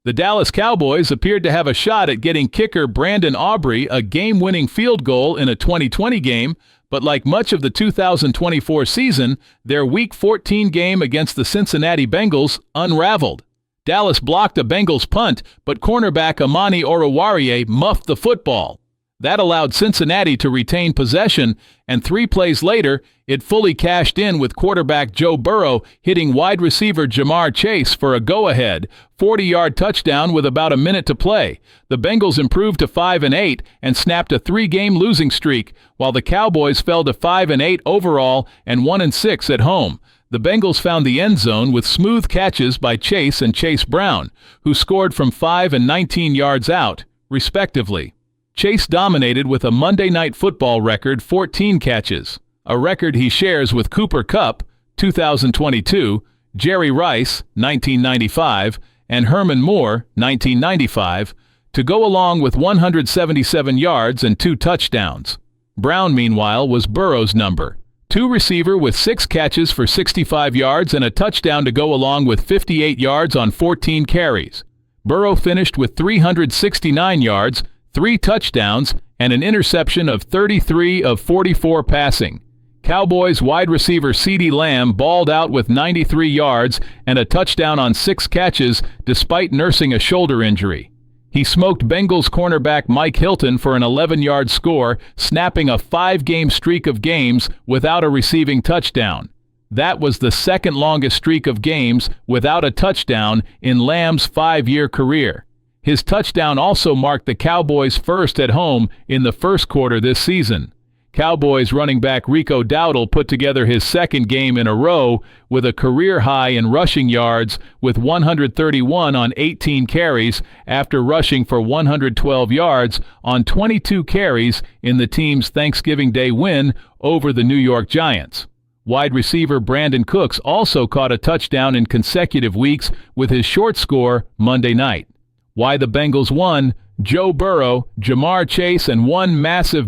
The Dallas Cowboys appeared to have a shot at getting kicker Brandon Aubrey a game-winning field goal in a 2020 game, but like much of the 2024 season, their Week 14 game against the Cincinnati Bengals unraveled. Dallas blocked a Bengals punt, but cornerback Amani Oruwariye muffed the football. That allowed Cincinnati to retain possession, and 3 plays later, it fully cashed in with quarterback Joe Burrow hitting wide receiver Jamar Chase for a go-ahead 40-yard touchdown with about a minute to play. The Bengals improved to 5-8 and snapped a 3-game losing streak, while the Cowboys fell to 5-8 overall and 1-6 at home. The Bengals found the end zone with smooth catches by Chase and Chase Brown, who scored from 5 and 19 yards out, respectively. Chase dominated with a Monday Night Football record 14 catches, a record he shares with Cooper Kupp, 2022, Jerry Rice, 1995, and Herman Moore, 1995, to go along with 177 yards and 2 touchdowns. Brown, meanwhile, was Burrow's number. 2 receiver with 6 catches for 65 yards and a touchdown to go along with 58 yards on 14 carries. Burrow finished with 369 yards, 3 touchdowns, and an interception of 33 of 44 passing. Cowboys wide receiver CeeDee Lamb balled out with 93 yards and a touchdown on 6 catches despite nursing a shoulder injury. He smoked Bengals cornerback Mike Hilton for an 11-yard score, snapping a 5-game streak of games without a receiving touchdown. That was the second longest streak of games without a touchdown in Lamb's 5-year career. His touchdown also marked the Cowboys' first at home in the first quarter this season. Cowboys running back Rico Dowdle put together his second game in a row with a career high in rushing yards with 131 on 18 carries after rushing for 112 yards on 22 carries in the team's Thanksgiving Day win over the New York Giants. Wide receiver Brandon Cooks also caught a touchdown in consecutive weeks with his short score Monday night. Why the Bengals won: Joe Burrow, Jamar Chase, and one massive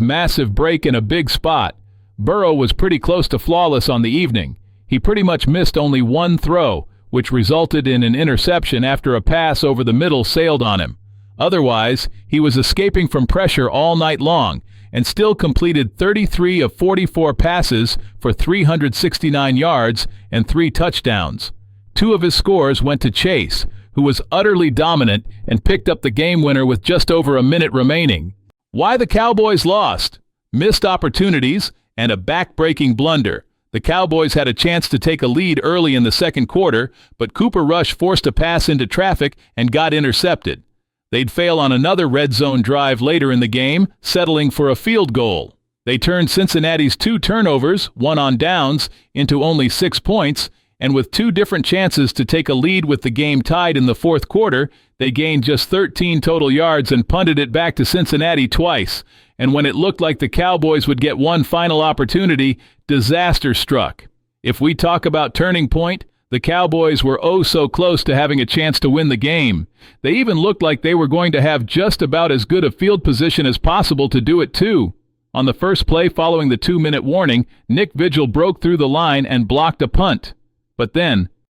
break in a big spot. Burrow was pretty close to flawless on the evening. He pretty much missed only one throw, which resulted in an interception after a pass over the middle sailed on him. Otherwise, he was escaping from pressure all night long and still completed 33 of 44 passes for 369 yards and 3 touchdowns. 2 of his scores went to Chase, who was utterly dominant and picked up the game winner with just over a minute remaining. Why the Cowboys lost: missed opportunities and a back-breaking blunder. The Cowboys had a chance to take a lead early in the second quarter, but Cooper Rush forced a pass into traffic and got intercepted. They'd fail on another red zone drive later in the game, settling for a field goal. They turned Cincinnati's 2 turnovers, 1 on downs, into only 6 points, and with 2 different chances to take a lead with the game tied in the fourth quarter, they gained just 13 total yards and punted it back to Cincinnati twice. And when it looked like the Cowboys would get one final opportunity, disaster struck. If we talk about turning point, the Cowboys were oh so close to having a chance to win the game. They even looked like they were going to have just about as good a field position as possible to do it too. On the first play following the 2-minute warning, Nick Vigil broke through the line and blocked a punt. But then,